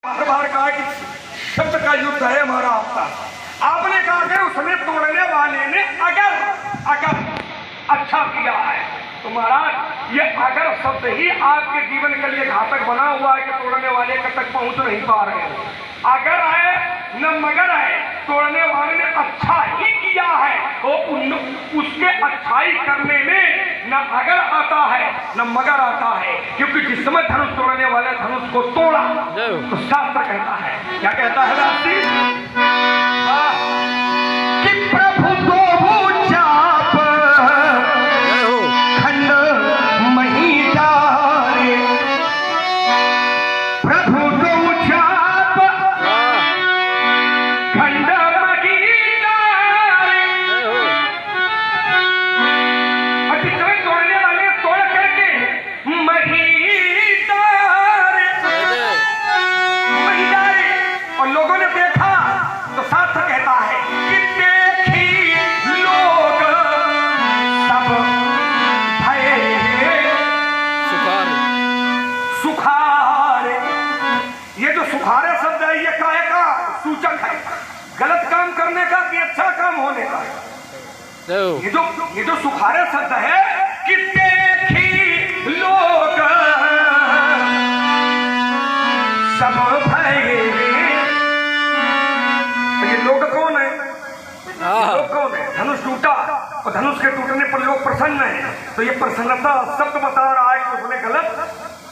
बार बार कहा कि शब्द का युद्ध है हमारा आपका। आपने कहा कि उसने तोड़ने वाले ने अगर अगर अच्छा किया है तो महाराज ये अगर शब्द ही आपके जीवन के लिए घातक बना हुआ है कि तोड़ने वाले तक पहुंच नहीं पा रहे हैं। अगर है न मगर है, तोड़ने वाले ने अच्छा ही किया है तो उसके अच्छाई करने में न अगर आता है न मगर आता है, क्योंकि जिस समय धनुष तोड़ने वाले धनुष को तोड़ा तो शास्त्र कहता है, क्या कहता है राष्ट्री कि प्रभु तो चाप खंड महीदारे, प्रभु तो चाप खंड महीदारे। और जितने तोड़ने वाले तोड़ करके महीदारे महीदारे, और लोगों ने देखा तो शास्त्र कहता है कि देखी लोग सब भये सुखारे। ये जो सुखारे शब्द है ये काहे का सूचक है, गलत काम करने का कि अच्छा काम होने का। ये जो सुखारे शब्द है कि देखी लोग सब भये। ये लोग कौन है? लोग कौन है? धनुष टूटा और धनुष के टूटने पर लोग प्रसन्न है, तो ये प्रसन्नता शब्द बता रहा है कि उसने गलत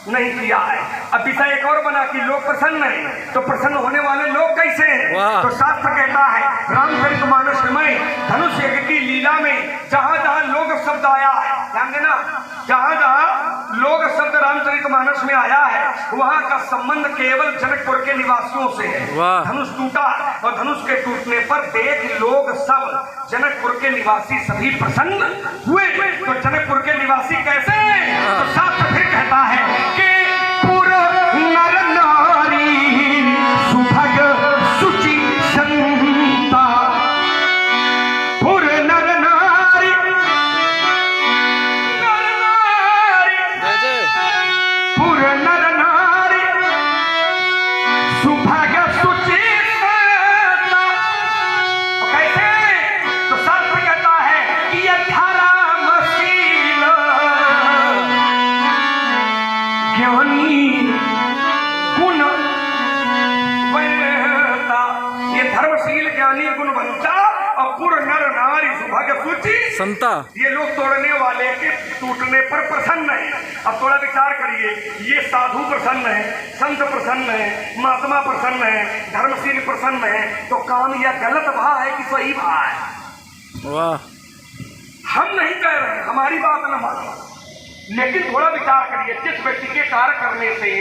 नहीं किया है। अब विषय एक और बना कि लोग प्रसन्न हैं, तो प्रसन्न होने वाले लोग कैसे हैं? तो शास्त्र कहता है रामचरितमानस में धनुष यज्ञ की लीला में जहां जहां लोग शब्द आया है, ध्यान देना, जहां जहां लोग शब्द रामचरितमानस में आया है वहां का संबंध केवल जनकपुर के निवासियों से है। धनुष टूटा और धनुष के टूटने पर देख लोग सब जनकपुर के निवासी सभी प्रसन्न हुए। तो जनकपुर के निवासी कैसे हैं? तो शास्त्र फिर कहता है कि पुर नर नारी सुभग सुचि संता, पुर नर नारी पुर नर नारी सुभग सुचि संता। तो कैसे? तो शास्त्र कहता है कि ये धर्मशील ज्ञानी गुणवंता, ये धर्मशील ज्ञानी गुणवंता और पुर नर नारी सुभग सुचि संता, ये लोग तोड़ने वाले के टूटने पर प्रसन्न है। अब थोड़ा विचार करिए, ये साधु प्रसन्न है, संत प्रसन्न है, महात्मा प्रसन्न है, धर्मशील प्रसन्न है, तो काम यह गलत भा है कि सही भा है? वाह, हम नहीं कह रहे, हमारी बात न मानो, लेकिन थोड़ा विचार करिए, जिस व्यक्ति के कार्य करने से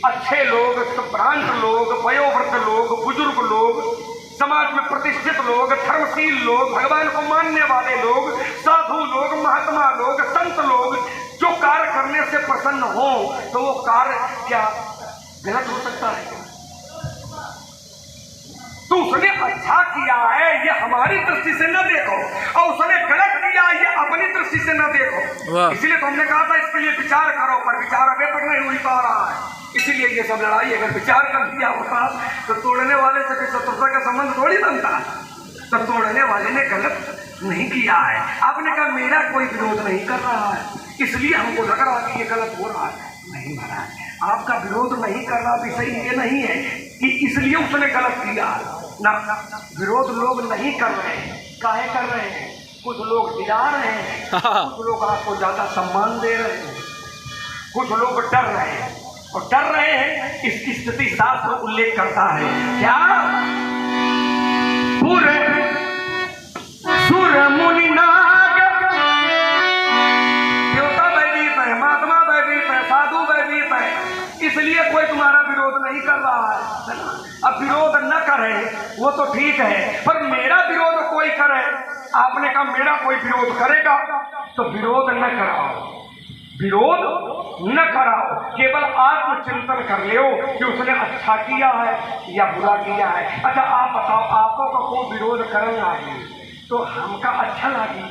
अच्छे लोग, संभ्रांत लोग, वयोवृद्ध लोग, बुजुर्ग लोग, समाज में प्रतिष्ठित लोग, धर्मशील लोग, भगवान को मानने वाले लोग, साधु लोग, महात्मा लोग, संत लोग जो कार्य करने से प्रसन्न हो, तो वो कार्य क्या गलत हो सकता है? तो उसने अच्छा किया है ये हमारी दृष्टि से न देखो, और उसने गलत किया ये अपनी दृष्टि से न देखो। इसीलिए तो हमने कहा था इसके लिए विचार करो, पर विचार अभी तक नहीं हुई पा रहा है। इसीलिए ये सब लड़ाई अगर विचार कर दिया होता तो तोड़ने वाले से शत्रुता का संबंध थोड़ी बनता। तो तोड़ने वाले ने गलत नहीं किया है। आपने कहा मेरा कोई विरोध नहीं कर रहा है इसलिए हमको लग रहा कि ये गलत हो रहा है। नहीं महाराज, आपका विरोध नहीं कर रहा विषय ये नहीं है कि इसलिए उसने गलत किया ना, विरोध लोग नहीं कर रहे हैं। काहे कर रहे हैं? कुछ लोग गिरा रहे हैं, कुछ लोग आपको ज्यादा सम्मान दे रहे हैं, कुछ लोग डर रहे हैं, और डर रहे हैं इसकी स्थिति शास्त्र उल्लेख करता है। क्या? पूरे सुर मुनि नाग, देवता भयभीत है, महात्मा भयभीत है, साधु भयभीत है, इसलिए कोई तुम्हारा विरोध नहीं कर रहा है। अब विरोध न करे वो तो ठीक है, पर मेरा विरोध कोई करे, आपने कहा मेरा कोई विरोध करेगा तो विरोध न कराओ, विरोध न कराओ, केवल आत्मचिंतन कर लो कि उसने अच्छा किया है या बुरा किया है। अच्छा आप बताओ, आपको का कोई विरोध करना है तो हमका अच्छा लगी,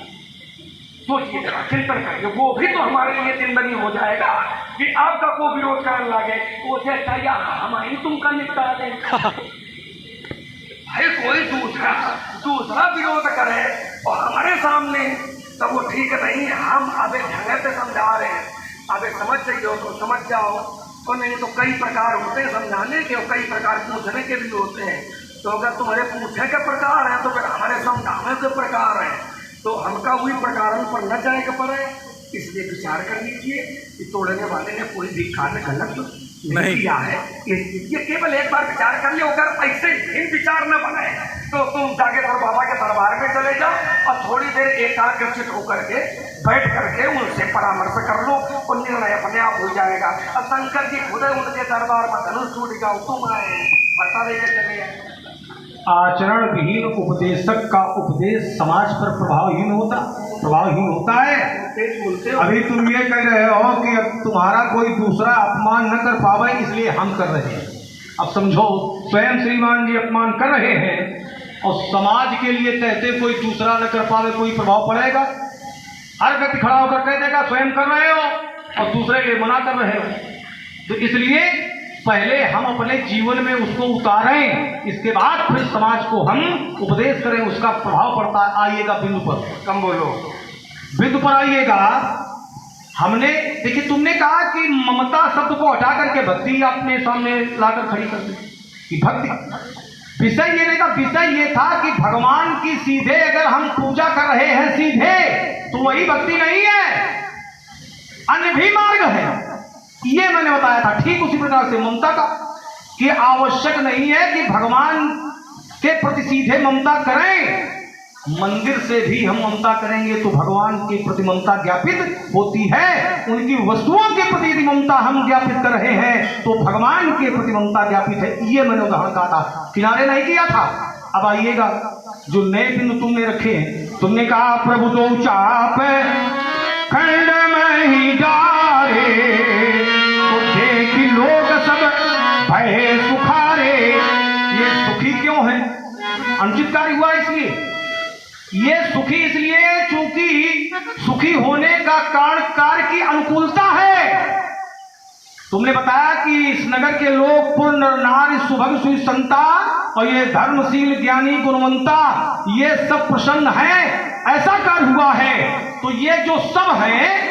सोचिए जरा, चिंतन करिए, वो भी तो हमारे लिए जिंदगी हो जाएगा कि आपका को विरोध करने लगे तो उसे चाहिए हम ही तुमका निपटा दें। भाई कोई दूसरा विरोध करे और हमारे सामने, तो वो ठीक नहीं। हम अबे ढंग से समझा रहे हैं, अबे समझ चाहिए तो समझ जाओ, तो नहीं तो कई प्रकार होते हैं समझाने के और कई प्रकार पूछने के भी होते हैं। तो अगर तुम्हारे पूछने के प्रकार हैं तो फिर हमारे समझाने के प्रकार हैं, तो हमका वही प्रकार पर न जाएगा पड़े। इसलिए विचार कर लीजिए कि तोड़ने वाले ने कोई भी कार्य गलत नहीं किया है। ये केवल एक बार विचार कर लियो। अगर ऐसे इन विचार न बने तो तुम जागेश्वर बाबा के दरबार में चले जाओ और थोड़ी देर एकाग्रचित होकर के बैठ करके उनसे परामर्श कर लो और निर्णय अपने आप हो जाएगा। अब शंकर जी खुद उनके दरबार में धनुष टूट जाओ, तुम आए बता देके चलिए। आचरण विहीन उपदेशक का उपदेश समाज पर प्रभावहीन होता है। अभी तुम ये कह रहे हो कि अब तुम्हारा कोई दूसरा अपमान न कर पावे इसलिए हम कर रहे हैं। अब समझो, स्वयं श्रीमान जी अपमान कर रहे हैं और समाज के लिए कहते कोई दूसरा न कर पावे कोई प्रभाव पड़ेगा? हर व्यक्ति खड़ा होकर कह देगा स्वयं कर रहे हो और दूसरे के मना कर रहे हो। तो इसलिए पहले हम अपने जीवन में उसको उतारें, इसके बाद फिर समाज को हम उपदेश करें, उसका प्रभाव पड़ता आइएगा बिंदु पर। कम बोलो, बिंदु पर आइएगा। हमने देखिए, तुमने कहा कि ममता शब्द को हटा करके भक्ति अपने सामने लाकर खड़ी कर दी कि भक्ति। विषय ये नहीं था, विषय ये था कि भगवान की सीधे अगर हम पूजा कर रहे हैं सीधे तो वही भक्ति नहीं है, अन्य भी मार्ग है। ये मैंने बताया था। ठीक उसी प्रकार से ममता का कि आवश्यक नहीं है कि भगवान के प्रति सीधे ममता करें, मंदिर से भी हम ममता करेंगे तो भगवान के प्रति ममता ज्ञापित होती है। उनकी वस्तुओं के प्रति यदि ममता हम ज्ञापित कर रहे हैं तो भगवान के प्रति ममता ज्ञापित है। ये मैंने उदाहरण कहा था, किनारे नहीं किया था। अब आइएगा, जो नए बिंदु तुमने रखे हैं, तुमने कहा प्रभु दो चाप खंड में ही डारे, तो देख लोग सब भय सुखारे। ये सुखी क्यों है? अनुचित कार्य हुआ इसलिए। ये सुखी इसलिए चूंकि सुखी होने का कारण कार्य की अनुकूलता है। तुमने बताया कि इस नगर के लोग पूर्ण नारी सुभग सुई संता और ये धर्मशील ज्ञानी गुणवंता ये सब प्रसन्न है, ऐसा कार्य हुआ है। तो ये जो सब है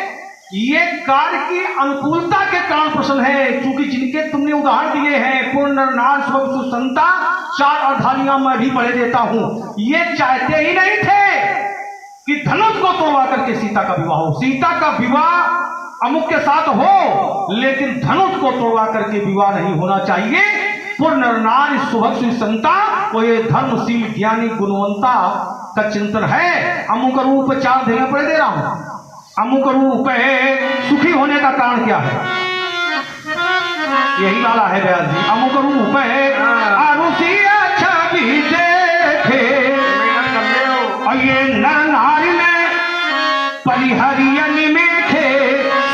ये कार्य की अनुकूलता के कारण प्रसन्न है। क्योंकि जिनके तुमने उदाहरण दिए हैं पूर्ण नारी सुभग सुई संता, 4 अर्धालियां मैं भी पढ़े देता हूं। ये चाहते ही नहीं थे कि धनुष को तोड़वा करके सीता का विवाह हो। सीता का विवाह अमुक के साथ हो, लेकिन धनुष को तोड़वा करके विवाह नहीं होना चाहिए। पूर्ण नारी सुभग सुई संता, वो ये धर्मशील ज्ञानी गुणवंता का चिंतन है। अमुक रूप 4 अध्याय पढ़े दे रहा हूं। अमुक रूप है, सुखी होने का कारण क्या है? यही वाला है व्यास जी। अमुक रूप है आरुषि छवि देखे, और ये नर नारी में परिहरियन में खे,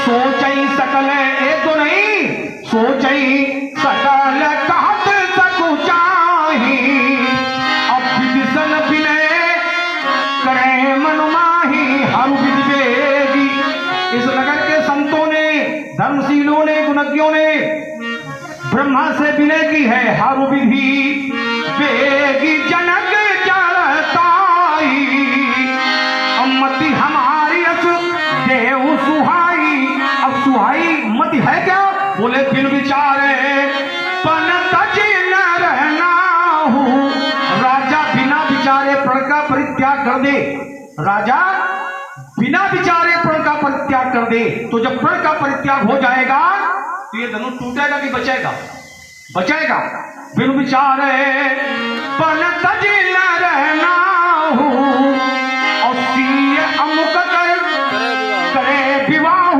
सोचई सकल एक तो नहीं, सोचई सकल कहत सकु चाही, अब विदिशन विनय करे मनुमाही। हरु विवेगी, इस नगर के संतों ने, धर्मशीलों ने, गुणज्ञों ने ब्रह्मा से विनय की है। हारु विधि वेगी जनक चढ़ताई, मति हमारी अस देव सुहाई। अब सुहाई मति है क्या? बोले बिन विचारे पन तज न रहना हूं। राजा बिना विचारे प्रण का परित्याग कर दे। राजा बिना विचारे प्रण का परित्याग कर दे। तो जब प्रण का परित्याग हो जाएगा तो ये धनुष टूटेगा कि बचेगा? बचेगा। बिन विचारे पन तज न रहना हूं, और सीय अमुक करे विवाह।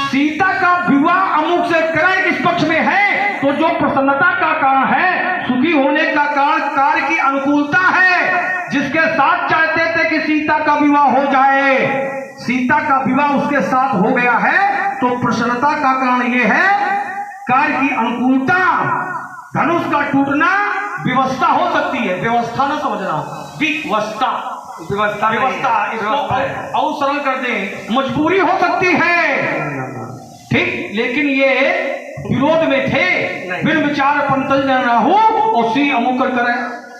सीता का विवाह अमुक से करे किस पक्ष में है? तो जो प्रसन्नता का कारण है, सुखी होने का कारण कार्य की अनुकूलता है, जिसके साथ चाहते थे कि सीता का विवाह हो जाए, सीता का विवाह उसके साथ हो गया है। तो प्रसन्नता का कारण यह है कार्य की अनुकूलता। धनुष का टूटना व्यवस्था हो सकती है, व्यवस्था न समझना, विवस्था। व्यवस्था इसको और सरल कर दें, मजबूरी हो सकती है, ठीक, लेकिन ये विरोध में थे, बिन विचार पंतज न रहू और सी अमुकर करे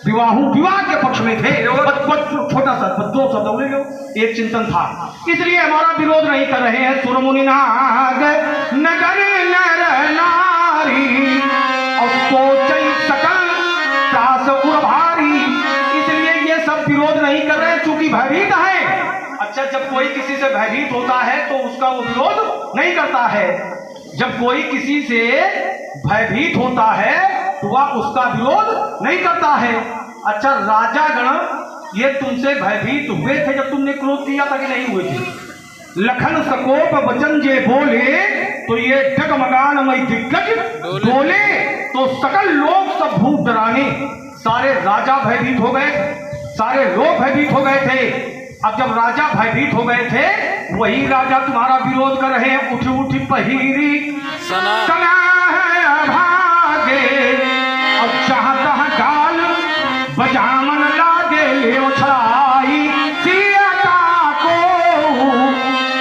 विवाह के पक्ष में थे। छोटा सा 2 शब्द बोले लो, एक चिंतन था, इसलिए हमारा विरोध नहीं कर रहे हैं। सुरमुनि नाग नगर नर नारी और सोचई सकल त्रास उर्भारी, इसलिए ये सब विरोध नहीं कर रहे हैं चूंकि भयभीत है। अच्छा, जब कोई किसी से भयभीत होता है तो उसका वो विरोध नहीं करता है। जब कोई किसी से भयभीत होता है तो वह उसका विरोध नहीं करता है। अच्छा, राजा गण ये तुमसे भयभीत हुए थे जब तुमने क्रोध किया था कि नहीं हुए थे? लखन सकोप वचन जे बोले तो ये डगमगान मई दिग्गज बोले तो सकल लोग सब भूत डराने। सारे राजा भयभीत हो गए, सारे लोग भयभीत हो गए थे। अब जब राजा भयभीत हो गए थे, वही राजा तुम्हारा विरोध कर रहे हैं। उठ उठ पहिरी सना है भागे और चाहता डाल बजामन लागे ले उछलाई सियाता को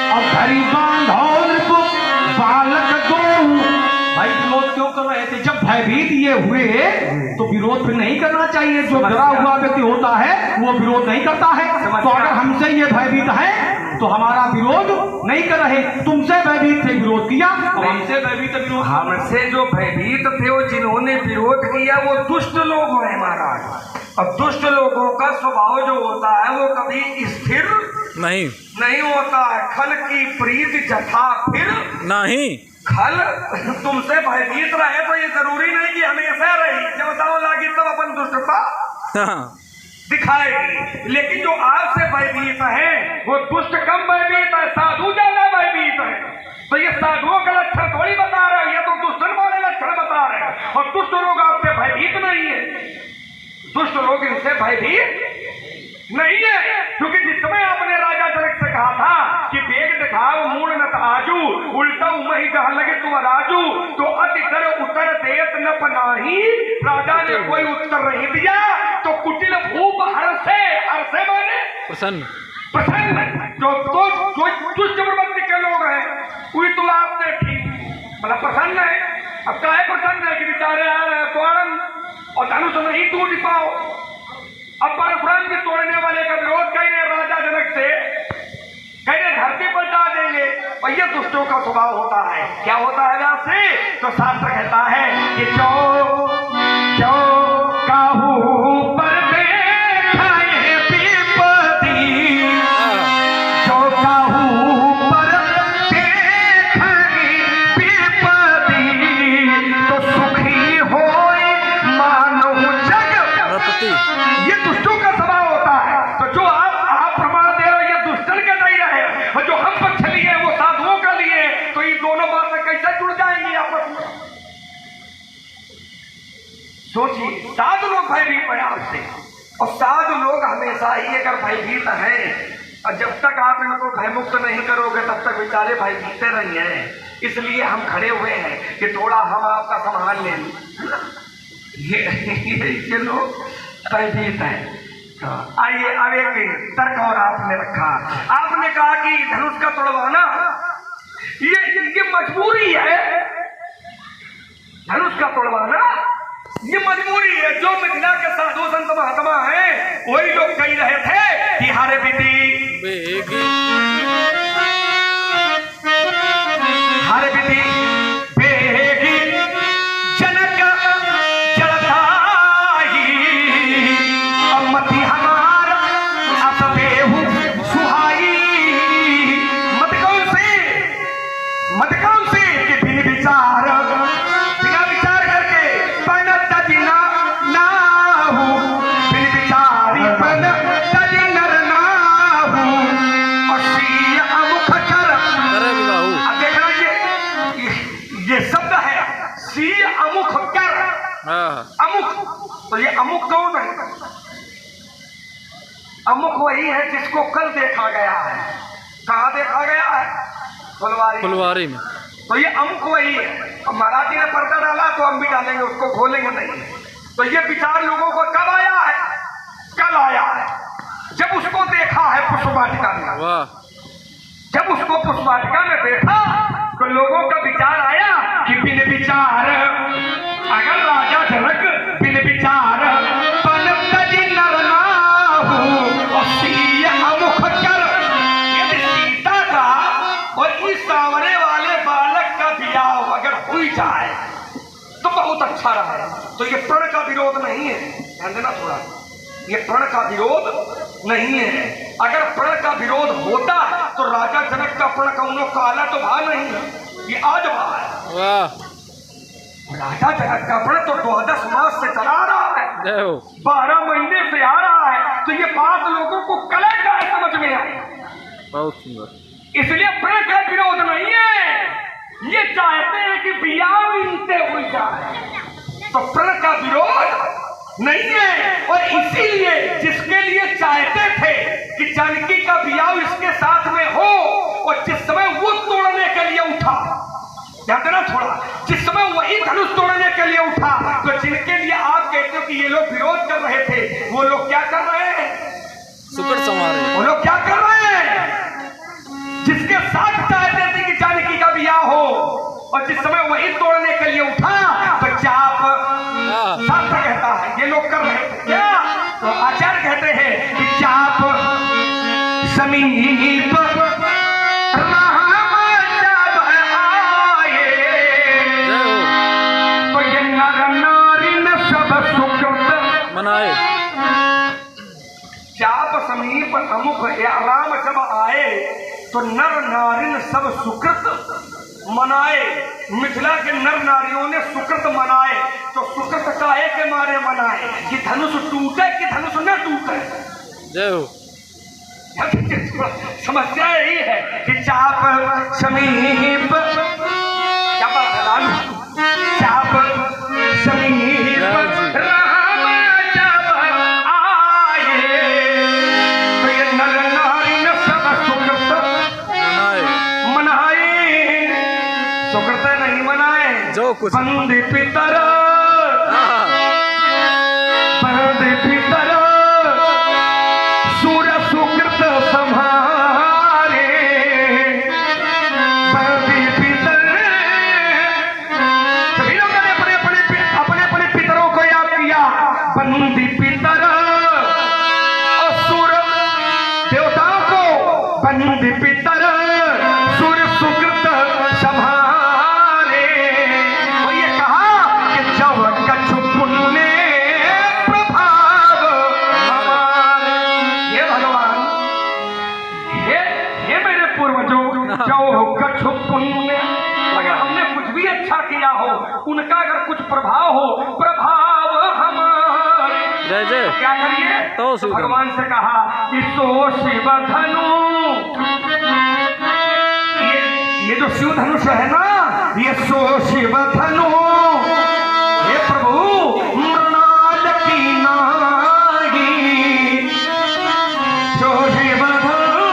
और धरी बांधो बालक दो। भाई विरोध क्यों कर रहे थे? जब भयभीत ये हुए तो विरोध फिर नहीं करना चाहिए। जो डरा हुआ व्यक्ति होता है वो विरोध नहीं करता है। तो अगर हमसे ये भयभीत है तो हमारा विरोध नहीं कर रहे। तुमसे भयभीत थे, विरोध किया, और हमसे भयभीत विरोध। हमसे जो भयभीत थे वो जिन्होंने विरोध किया वो दुष्ट लोग हैं महाराज। और दुष्ट लोगों का स्वभाव जो होता है वो कभी स्थिर नहीं होता है। खल की प्रीत जथा फिर नहीं। खल तुमसे भयभीत रहे तो ये जरूरी नहीं कि हमेशा रही। जब दाव लागी तब अपन दुष्टता दिखाएगी। लेकिन जो आपसे भयभीत है वो दुष्ट कम भयभीत है, साधु ज्यादा भयभीत है। तो ये साधुओं का लक्षण थोड़ी बता रहे हैं, ये तो दुष्टन वाले लक्षण बता रहे हैं। और दुष्ट लोग आपसे भयभीत नहीं है, दुष्ट लोग इनसे भयभीत नहीं है। क्योंकि जिस समय आपने राजा जनक से कहा था कि वेग दिखाओ मूल न आजू उल्टा उमही कहा लगे तुम राजू, तो अति कर उत्तर देत न पनाही। राजा ने कोई उत्तर नहीं दिया तो कुटिल भूप हर्षे माने प्रसन्न जो दुष्ट प्रवृत्ति के लोग हैं वही तो आपने ठीक मतलब प्रसन्न है। अब काहे प्रसन्न है कि बेचारे आ रहे हैं तोड़न और धनुष नहीं टूट पाओ। अब परशुराम के तोड़ने वाले का विरोध कह रहे राजा जनक से, कह रहे धरती पर डाल देंगे। और ये दुष्टों का स्वभाव होता है। क्या होता है व्यास से? तो शास्त्र कहता है कि जो काहू पर देखाए विपत्ति, जो काहू पर देखाए विपत्ति, तो सुखी होए मानव जग। ये दुष्टों का स्वभाव होता है। तो जो आप प्रमाण दे रहे हो ये दुष्टन के नहीं रहे, और जो हम पक्ष लिए वो साधुओं का लिए, तो ये दोनों बातें कैसे जुड़ जाएंगी आपस में? सोचिए, साधु लोग भयभीत है आपसे, और साधु लोग हमेशा ही अगर भयभीत है, और जब तक आप इनको भयमुक्त नहीं करोगे तब तक बेचारे भयभीते नहीं है। इसलिए हम खड़े हुए हैं कि थोड़ा हम आपका संभाल लें। ये लोग भयभीत है। तो आइए अब एक तर्क और आपने रखा। आपने कहा कि धनुष का तोड़वाना ये मजबूरी है। धनुष का तोड़वाना ये मजबूरी है। जो मिथिला के साधु संत महात्मा हैं वही लोग कह रहे थे कि हारे विधि बेगी जनक जड़ताई मति हमार असदेहु सुहाई। मत कौन से कि बिन विचार करके पन तजिना नाहू, बिन विचारी पन तजि नर नाहू, और सीय अमुख कर। अब देखना ये शब्द है सीय अमुख कर। अमुख, तो ये अमुख कौन है? अमुख वही है जिसको कल देखा गया है। कहाँ देखा गया है? फुलवारी में। तो ये अमुख वही है। अब महाराज जी ने पर्दा डाला तो हम भी डालेंगे, उसको खोलेंगे नहीं। तो ये विचार लोगों को कब आया है? कल आया है। जब उसको पुष्पवाटिका में। वाह। जब उसको पुष्पवाटिका में देखा तो लोगों का विचार आया कि बिन विचार अगर राजा जनक बिन विचार पन तजी नर नाहु और सीय अमुख कर, यदि सीता का और इस सांवरे वाले बालक का विवाह अगर हो जाए तो बहुत अच्छा रहा। तो ये प्रण का विरोध नहीं है, ध्यान देना थोड़ा, ये प्रण का विरोध नहीं है। अगर प्रण का विरोध होता तो राजा जनक का प्रण कौनो काला तो भा नहीं, ये आज भा है। वाह। राजा जनक का प्रण तो 12 मास से चला रहा है, जय हो। 12 महीने से आ रहा है। तो ये बात लोगों को कल का समझ में आई। बहुत सुंदर। इसलिए प्रण का विरोध नहीं है, ये चाहते हैं कि बियाह इनसे हो जाए, तो प्रण का विरोध नहीं है। और इसीलिए जिसके लिए चाहते थे कि जानकी का बियाह इसके साथ में हो, और जिस समय वो तोड़ने के लिए उठा, ध्यान देना थोड़ा, जिस समय वही धनुष तोड़ने के लिए उठा, तो जिनके लिए आप कहते हो कि ये लोग विरोध कर रहे थे, वो लोग क्या कर रहे हैं? सुकड़ समारे। वो लोग क्या कर रहे हैं? जिसके साथ चाहते थे कि जानकी का बियाह हो, और जिस समय वही तोड़ने के लिए उठा, तो चाप शास्त्र कहता है ये लोग कर रहे थे क्या? तो आचार्य कहते हैं कि चाप समीप राम जब आए, तो ये नर नारी न सब सुकृत मनाए। चाप समीप अमुख राम जब आए तो नर नारिन सब सुकृत मनाए। मिथिला के नर नारियों ने सुकृत मनाए। तो सुकृत काहे के मारे मनाए? कि धनुष टूटे कि धनुष न टूटे। जय हो। समस्या यही है कि चाप समीप, क्या बात है लालू? चाप समीप राम जब आए, तो ये नर नारी न सब सुकृत मनाए। सुकृत नहीं मनाए, जो कुछ बंद पितर बंद पितर सूर सुकृत संहारे, बंद पितर। सभी लोगों ने अपने अपने पितरों को याद किया। बंद पितर असुर देवताओं को, बंद पितर सूर सुकृत संहारे। और ये कहा कि जब कछु पुण्य प्रभाव हमारे। ये भगवान, ये मेरे पूर्वजों, जो कछु पुण्य, अगर हमने कुछ भी अच्छा किया हो, उनका अगर कुछ प्रभाव हो, प्रभाव हमारे। जय जय। क्या करिए? तो भगवान से कहा कि सो शिव धनु, ये जो शिव धनुष है ना, ये सो शिव धनु, हे प्रभु मृणाल की नागी, सो शिव धनु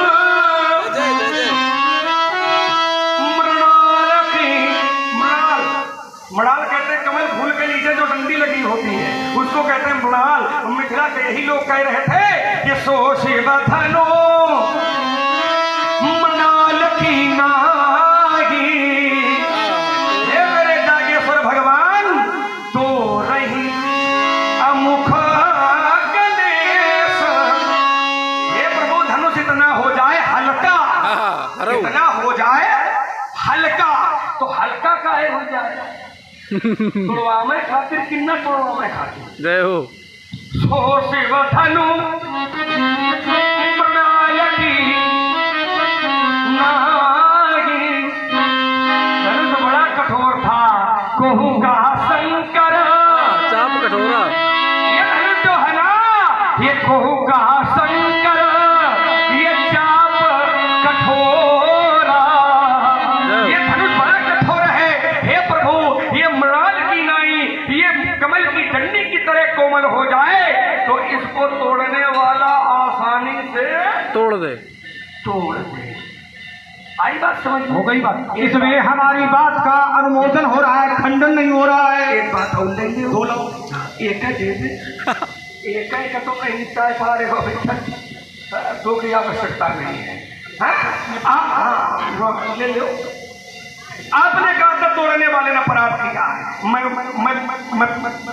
मृणाल की, मृणाल कहते हैं कमल फूल के नीचे जो डंडी लगी होती है, उसको कहते हैं मृणाल। मिथिला के यही लोग कह रहे थे कि सो शिव धनु मृणाल की नागी। हे मेरे जागेश्वर भगवान, तो रही अमुख गणेश। हे प्रभु धनुष इतना हो जाए हल्का, इतना हो जाए हल्का, तो हल्का काहे हो जाए? तोड़वा में खातिर किन्ना तोड़वा में खातिर। जय हो। सो शिव धनु मृणाल की नागी। धनुष बड़ा कठोर था, कहूँगा शंकर। चाप कठोरा। ये धनुष जो है ना, ये कहूँगा शंकर, ये चाप कठोरा। ये धनुष बड़ा कठोर है। हे प्रभु, ये मृणाल की नाई, ये कमल की डंडी की तरह कोमल हो जाए, तो इसको तोड़ने वाला आसानी से तोड़ दे। तोड़ दे। आई बात समझ में? हो गई बात। इसमें हमारी बात का अनुमोदन हो रहा है, खंडन नहीं हो रहा है। एक बात और लेंगे, दो लोग एक है दे दे, एक है का तो कहीं तय पा रहे हो बेटा। दो की आवश्यकता नहीं है। हाँ, ले लो। आपने कहा था तोड़ने वाले ने अपराध किया है। मैं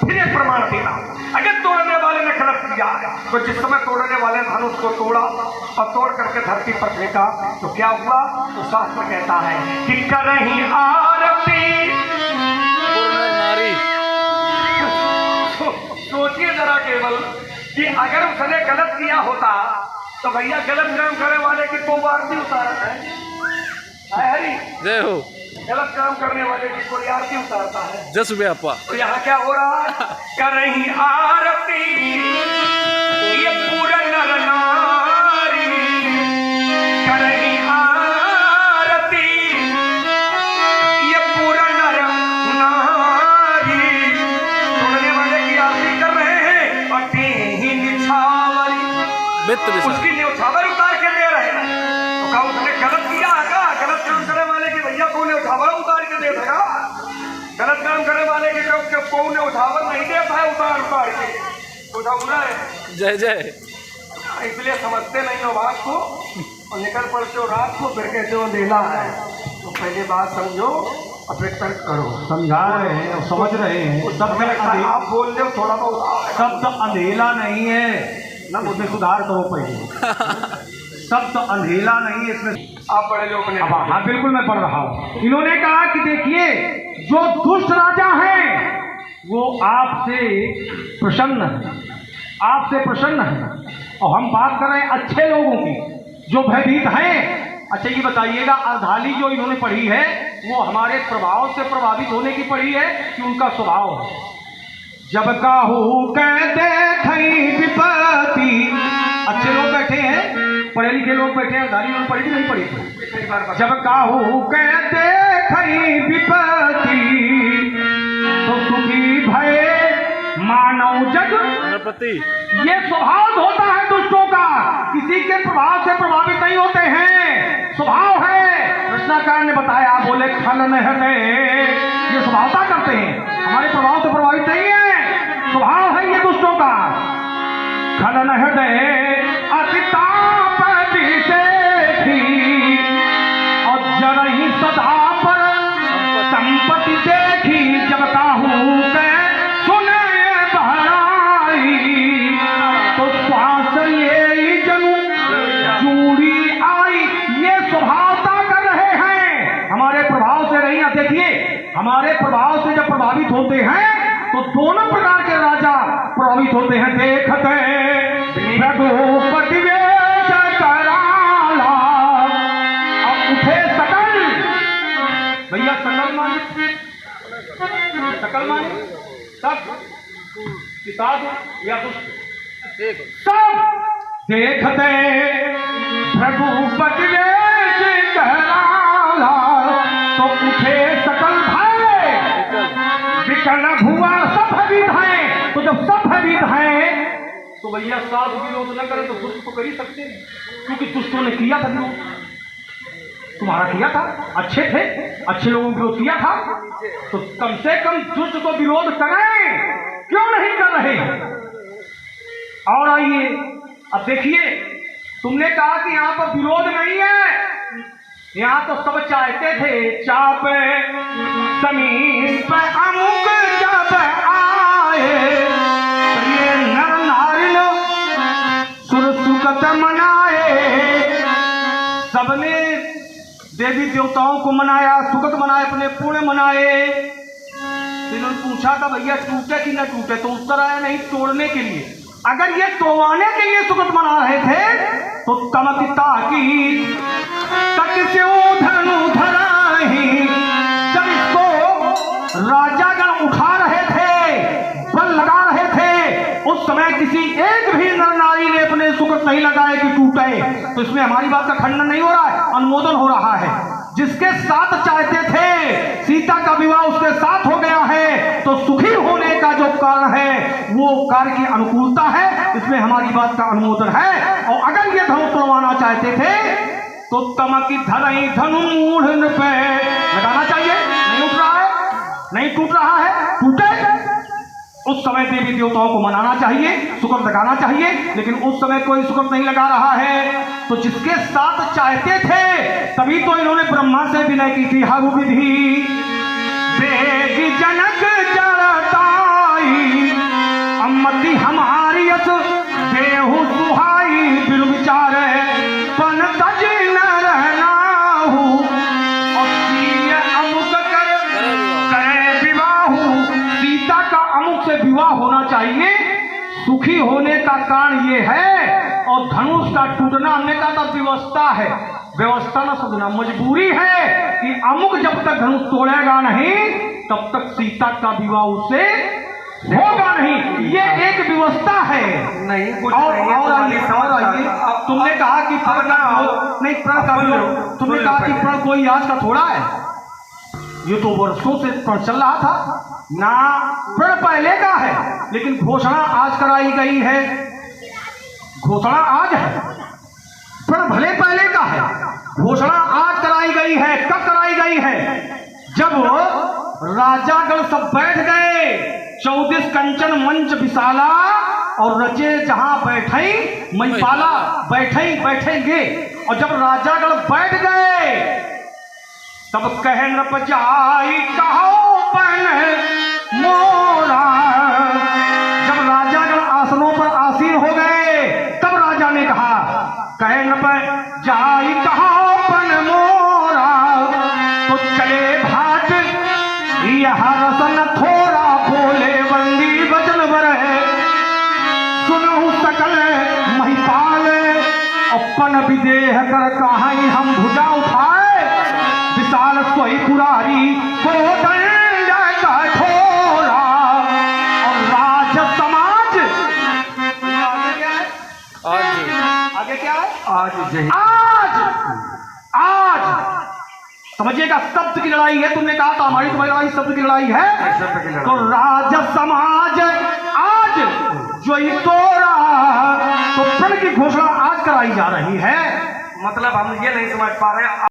फिर एक प्रमाण दे रहा हूं। अगर तोड़ने वाले ने गलत किया है तो जिस समय तोड़ने वाले धनुष को तोड़ा और तोड़ करके धरती पर फेंका तो क्या हुआ? तो शास्त्र कहता है कि करही आरती। नारी सोचिए जरा केवल कि अगर उसने गलत किया होता तो भैया गलत काम करने वाले की तो आरती उतारता है हरी। जय हो। गलत काम करने वाले की कोई आरती उतारता है। जस व्यापा। तो यहाँ क्या हो रहा है? करही आरती ये पूरा नर नारी, करही आरती ये पूरा नर नारी। तोड़ने वाले की आरती कर रहे हैं और ही निछावरी उसकी न्यौछावर उतार के दे रहे हैं। तो कहा उसने गलत किया है? गलत काम करने वाले की भैया को न्यौछावर उतार के दे देगा? गलत काम करने वाले की कौन न्यौछावर नहीं देता है उतार के? तो है जय जय। इसलिए समझते नहीं हो बात को और निकल पड़ते हो रात को, फिर कहते हो अंधेला है। तो पहले बात समझो और फिर तर्क करो। समझा रहे हैं और समझ रहे हैं। आप बोल दो थोड़ा बहुत। शब्द अंधेला नहीं है ना, मुझे सुधार करो पहले। शब्द अंधेला नहीं है इसमें। आप बड़े लोग ने। हाँ बिल्कुल मैं पढ़ रहा हूँ। इन्होंने कहा कि देखिए जो दुष्ट राजा है वो आपसे प्रसन्न है, आपसे प्रसन्न है। और हम बात कर रहे हैं अच्छे लोगों की जो भयभीत हैं। अच्छा ये बताइएगा अर्धाली जो इन्होंने पढ़ी है वो हमारे प्रभाव से प्रभावित होने की पढ़ी है कि उनका स्वभाव है? जब काहू कहते खई विपत्ति, अच्छे लोग बैठे हैं, पढ़े लिखे लोग बैठे हैं, अर्धाली उन्होंने पढ़ी कि नहीं पढ़ी थी? जब काहू कहते खई विपत्ति तो सुखी भय मानव जग गणपति। ये स्वभाव होता है दुष्टों का, किसी के प्रभाव से प्रभावित नहीं होते हैं, स्वभाव है। कृष्णाकार ने बताया, बोले खल न हृदय, ये स्वभावता करते हैं, हमारे प्रभाव से प्रभावित नहीं है, स्वभाव है ये दुष्टों का। खल न हृदय अतिताप देखी और जरही सदा पर संपत्ति देखी। जब काहू के सुने बहराई तो श्वास ये जनु चूड़ी आई। ये स्वभावता कर रहे हैं, हमारे प्रभाव से नहीं। देखिए हमारे प्रभाव से जब प्रभावित होते हैं तो दोनों प्रकार के राजा प्रभावित होते हैं। देखते रघुपति वेश कराला अब उठे सकल, भैया सकल माने, सकल माने सब किताब या दुष्ट सब। देखते रघुपति वेश कराला तो उठे सकल भय, विकल हुआ सब भयभीत हैं। तो जब सब भयभीत हैं तो भैया साधु विरोध न करें तो दुष्ट तो कर ही सकते हैं, क्योंकि दुष्टों ने किया था विरोध, तुम्हारा किया था, अच्छे थे, अच्छे लोगों को विरोध किया था, तो कम से कम दुष्ट तो विरोध करें, क्यों नहीं कर रहे? और आइए अब देखिए, तुमने कहा कि यहाँ पर विरोध नहीं है, यहाँ तो सब चाहते थे। चाप समीप अमुक जब आए ये नर नारिन सुर सुकत मनाए। सबने देवी देवताओं को मनाया, सुकत मनाए, अपने पुण्य मनाए। इन्होंने पूछा था भैया टूटे कि न टूटे, तो उत्तर आया नहीं, तोड़ने के लिए। अगर ये तोड़वाने के लिए सुकत मना रहे थे तो तमकिता की तक से धनु धराही। जब इसको राजागण उठा रहे थे, बल लगा रहे थे, उस समय किसी एक भी नर नारी ने अपने सुकत नहीं लगाए कि टूटे। तो इसमें हमारी बात का खंडन नहीं हो रहा है, अनुमोदन हो रहा है। जिसके साथ चाहते थे सीता का विवाह उसके साथ हो गया है, तो सुखी होने का जो कारण है वो कार्य की अनुकूलता है, इसमें हमारी बात का अनुमोदन है। और अगर ये धनु तोड़वाना चाहते थे तो तमकी धरई धनु मूढ़ पे लगाना चाहिए। नहीं उठ रहा है, नहीं टूट रहा है, टूटे उस समय देवी देवताओं को मनाना चाहिए, शुक्र लगाना चाहिए, लेकिन उस समय कोई शुक्र नहीं लगा रहा है। तो जिसके साथ चाहते थे तभी तो इन्होंने ब्रह्मा से विनय की थी, हरु विधि बेग जनक जड़ताई अम्मति हमारी अस देहु सुहाई बिरु विचार पन तज न रहना हूँ और अमुक करे विवाह। सीता का अमुक से विवाह होना चाहिए, सुखी होने का कारण ये है। और धनुष का टूटना हमने कहा था व्यवस्था है, व्यवस्था ना समझना, मजबूरी है कि अमुक जब तक धनुष तोड़ेगा नहीं तब तक सीता का विवाह उससे होगा नहीं। ये एक व्यवस्था है। नहीं कुछ और नहीं, और आइए, तुमने कहा कि प्रण का नहीं, प्रण का विरोध, तुमने कहा कि प्रण कोई आज का थोड़ा है, ये तो वर्षों से प्रण चल रहा था ना। प्रण पहले का है, लेकिन घोषणा आज कराई गई है, घोषणा आज है। प्रण भले पहले का है, घोषणा आज कराई गई है। कब कराई गई है? जब राजागण सब बैठ गए, 14 कंचन मंच विशाला और रचे जहां बैठे महिपाला, बैठेंगे। और जब राजागण बैठ गए तब कहे नृप जाई कहो पन मोरा। जब राजागण आसनों पर आसीन हो गए तब राजा ने कहा, कहे नृप जाई कहो पन मोरा। तो चले भाट यह रसन थोड़ा बोले बंदी वचन बरहे सुनहु सकल महिपाल अपन विदेह कर कहाई हम भुजा उठाए विशाल सोई पुरारी को दंड कठोरा। और राज समाज आगे क्या है? आज समझिएगा, शब्द की लड़ाई है। तुमने कहा था हमारी तुम्हारी लड़ाई शब्द की लड़ाई है। तो राज समाज आज जो तोड़ा, तो प्रण की घोषणा आज कराई जा रही है। मतलब हम ये नहीं समझ पा रहे